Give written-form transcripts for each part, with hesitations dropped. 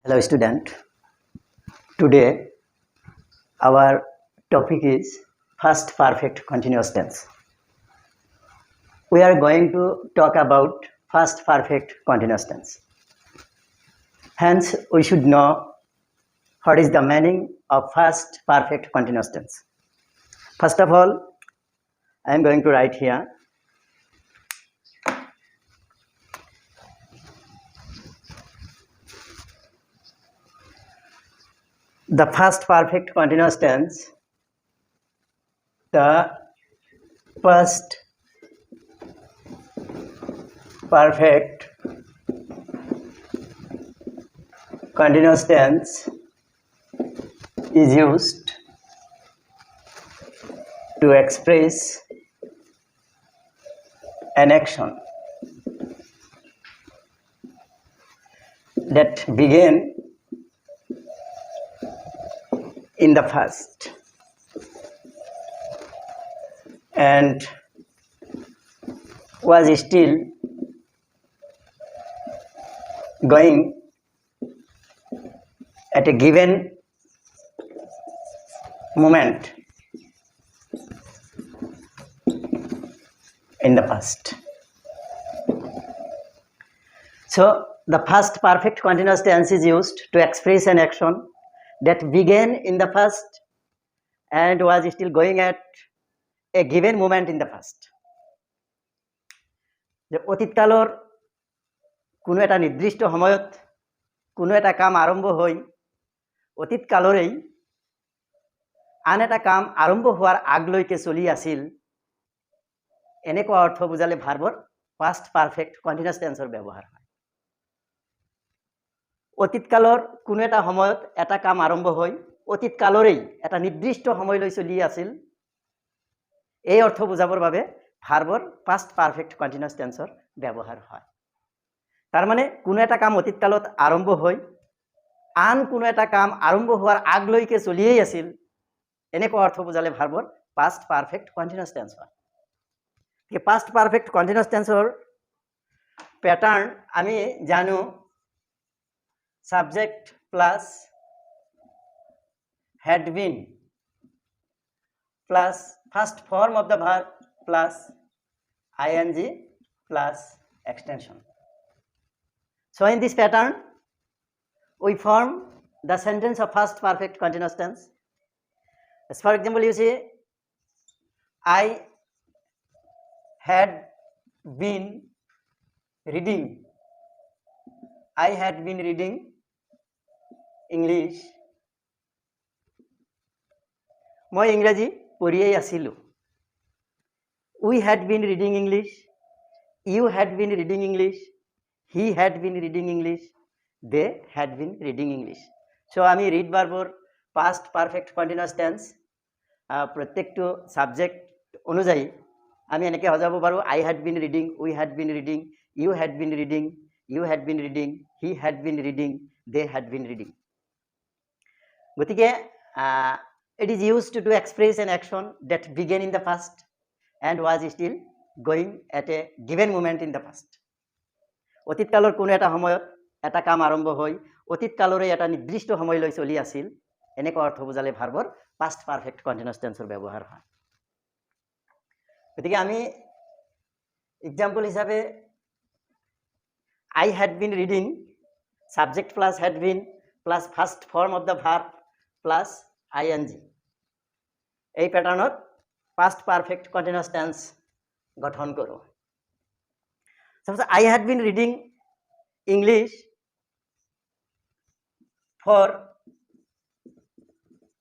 Hello student. Today our topic is past perfect continuous tense. We are going to talk about past perfect continuous tense. Hence we should know what is the meaning of past perfect continuous tense. First of all, I am going to write here the past perfect continuous tense. The past perfect continuous tense is used to express an action that began in the past and was still going at a given moment in the past. So the past perfect continuous tense is used to express an action that began in the past and was still going at a given moment in the past. যে অতীতকালৰ কোনো এটা নিৰ্দিষ্ট সময়ত কোনো এটা কাম আৰম্ভ হৈ অতীতকালৰেই আন এটা কাম আৰম্ভ হোৱাৰ আগলৈকে চলি আছিল, এনেকুৱা অৰ্থ বুজালে ভাৰ্বৰ পাষ্ট পাৰফেক্ট কণ্টিনিউয়াছ টেন্সৰ ব্যৱহাৰ হয়। অতীতকালৰ কোনো এটা সময়ত এটা কাম আৰম্ভ হৈ অতীতকালৰেই এটা নিৰ্দিষ্ট সময়লৈ চলি আছিল, এই অৰ্থ বুজাবৰ বাবে ভাৰ্বৰ পাষ্ট পাৰফেক্ট কণ্টিনিউয়াছ টেন্সৰ ব্যৱহাৰ হয়। তাৰ মানে কোনো এটা কাম অতীতকালত আৰম্ভ হৈ আন কোনো এটা কাম আৰম্ভ হোৱাৰ আগলৈকে চলিয়েই আছিল, এনেকুৱা অৰ্থ বুজালে ভাৰ্বৰ পাষ্ট পাৰফেক্ট কণ্টিনিউয়াছ টেন্স হয়। এই পাষ্ট পাৰফেক্ট কণ্টিনিউয়াছ টেন্সৰ প্যাটার্ন আমি জানো subject plus had been plus first form of the verb plus ing plus extension. So in this pattern we form the sentence of past perfect continuous tense. As for example, you say I had been reading English. মই ইংৰাজী পঢ়িয়েই আছিলোঁ। We had been reading English, you had been reading English, he had been reading English, they had been reading English. So আমি read ভার্বৰ past perfect continuous tense প্রত্যেকটো subject অনুযায়ী আমি এনেকৈ সজাব পাৰোঁ। I had been reading, we had been reading, you had been reading, you had been reading, he had been reading, they had been reading. গতিকে it is used to express an action that began in the past and was still going at a given moment in the past. অতীতকালৰ কোনো এটা সময়ত এটা কাম আৰম্ভ হৈ অতীতকালৰে এটা নিৰ্দিষ্ট সময়লৈ চলি আছিল, এনেকুৱা অৰ্থ বুজালে ভাৰ্বৰ পাষ্ট পাৰফেক্ট কণ্টিনিউয়াছ টেন্সৰ ব্যৱহাৰ হয়। গতিকে আমি এক্সাম্পল হিচাপে I had been reading, subject plus had been plus first form of the verb plus ing, এই প্যাটার্নত পাস্ট পারফেক্ট কন্টিনিউয়াস টেন্স গঠন করো। Suppose I had been reading English for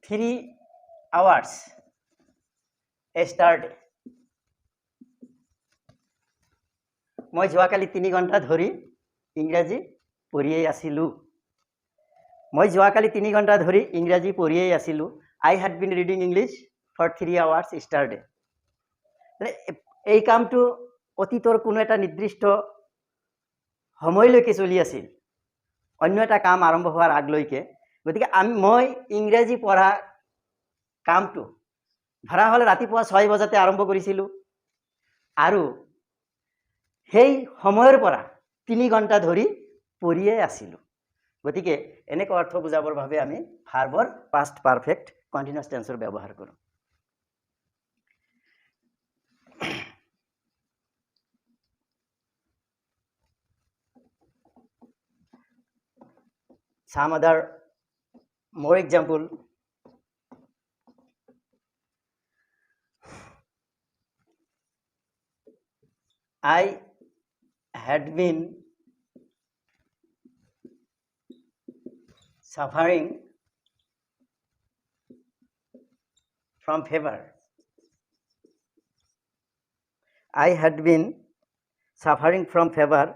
3 hours yesterday. মই যোৱাকালি 3 ঘণ্টা ধৰি ইংৰাজী পঢ়িয়েই আছিলোঁ। মই যোৱাকালি 3 ঘণ্টা ধৰি ইংৰাজী পঢ়িয়েই আছিলোঁ। I had been reading English for 3 hours yesterday. এই কামটো অতীতৰ কোনো এটা নিৰ্দিষ্ট সময়লৈকে চলি আছিল, অন্য এটা কাম আৰম্ভ হোৱাৰ আগলৈকে। গতিকে মই ইংৰাজী পঢ়া কামটো ধৰা হ'লে ৰাতিপুৱা 6 বজাতে আৰম্ভ কৰিছিলোঁ আৰু সেই সময়ৰ পৰা 3 ঘণ্টা ধৰি পঢ়িয়ে আছিলোঁ। গতিকে এনেকুৱা অৰ্থ বুজাবৰ বাবে আমি ভাৰ্বৰ পাষ্ট পাৰফেক্ট কণ্টিনিউয়াছ টেন্সৰ ব্যৱহাৰ কৰোঁ। Some other more example. I had been suffering from fever. I had been suffering from fever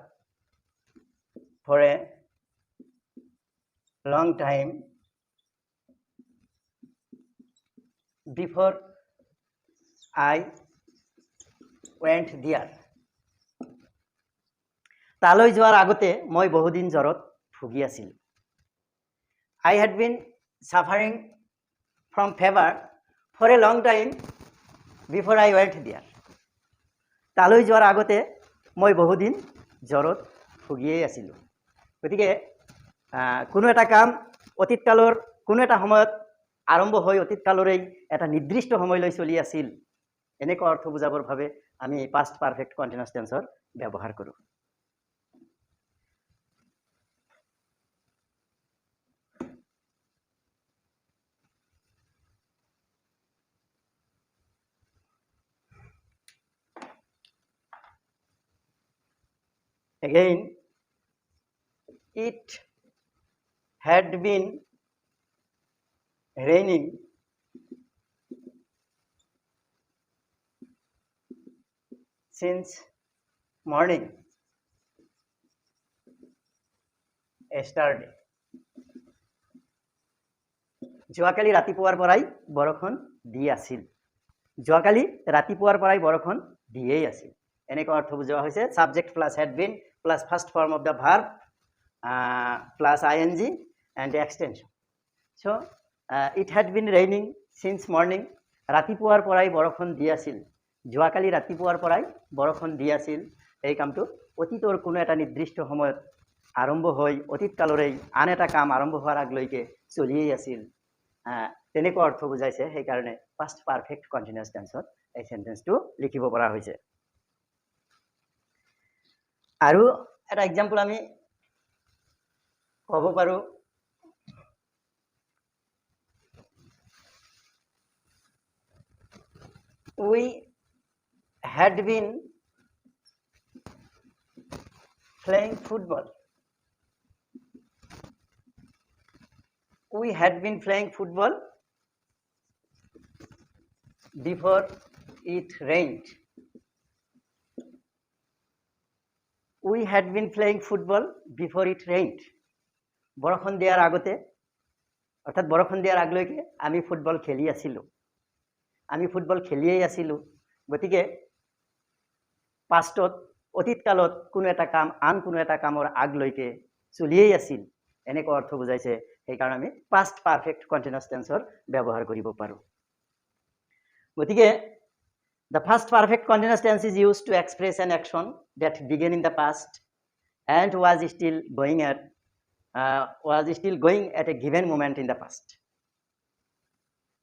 for a long time before I went there. তালৈ যোৱাৰ আগতে মই বহুদিন জ্বৰত ভুগি আছিলোঁ। I had been suffering from fever for a long time before I went there. তালৈ যোৱাৰ আগতে মই বহুদিন জ্বৰত ভুগিয়েই আছিলোঁ। গতিকে কোনো এটা কাম অতীতকালৰ কোনো এটা সময়ত আৰম্ভ হৈ অতীতকালৰেই এটা নিৰ্দিষ্ট সময়লৈ চলি আছিল, এনেকুৱা অৰ্থ বুজাবৰ বাবে আমি পাষ্ট পাৰফেক্ট কণ্টিনিউয়াছ টেন্সৰ ব্যৱহাৰ কৰোঁ। Again, it had been raining since morning yesterday. যোৱাকালি ৰাতিপুৱাৰ পৰাই বৰষুণ দি আছিল। যোৱাকালি ৰাতিপুৱাৰ পৰাই বৰষুণ দিয়েই আছিল, এনেকুৱা অৰ্থ বুজোৱা হৈছে subject plus had been plus first form of the verb plus ING and extension. So' it had been raining since morning, ৰাতিপুৱাৰ পৰাই বৰষুণ দি আছিল। যোৱাকালি ৰাতিপুৱাৰ পৰাই বৰষুণ দি আছিল। এই কামটো অতীতৰ কোনো এটা নিৰ্দিষ্ট সময়ত আৰম্ভ হৈ অতীতকালৰেই আন এটা কাম আৰম্ভ হোৱাৰ আগলৈকে চলিয়েই আছিল, তেনেকুৱা অৰ্থ বুজাইছে। সেইকাৰণে পাষ্ট পাৰফেক্ট কণ্টিনিউয়াছ টেন্সত এই সেন্টেন্সটো লিখিব পৰা হৈছে। আৰু এটা এক্সাম্পল আমি ক'ব পাৰোঁ, we had been playing football. We had been playing football before it rained. We had been playing football before it rained. বৰষুণ দিয়াৰ আগতে, অৰ্থাৎ বৰষুণ দিয়াৰ আগলৈকে আমি ফুটবল খেলি আছিলোঁ। আমি ফুটবল খেলিয়েই আছিলোঁ। গতিকে পাষ্টত অতীতকালত কোনো এটা কাম আন কোনো এটা কামৰ আগলৈকে চলিয়েই আছিল, এনেকুৱা অৰ্থ বুজাইছে। সেইকাৰণে আমি পাষ্ট পাৰফেক্ট কণ্টিনিউয়াছ টেন্সৰ ব্যৱহাৰ কৰিব পাৰোঁ। গতিকে the past perfect continuous tense is used to express an action that began in the past and was still going at a given moment in the past.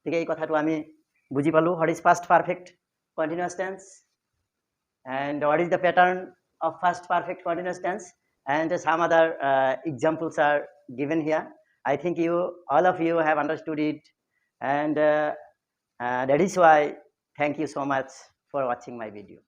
ঠিক এই কথাটো আমি বুজি পালোঁ। What is past perfect continuous tense and what is the pattern of past perfect continuous tense, and some other examples are given here. I think all of you have understood it, and that is why thank you so much for watching my video.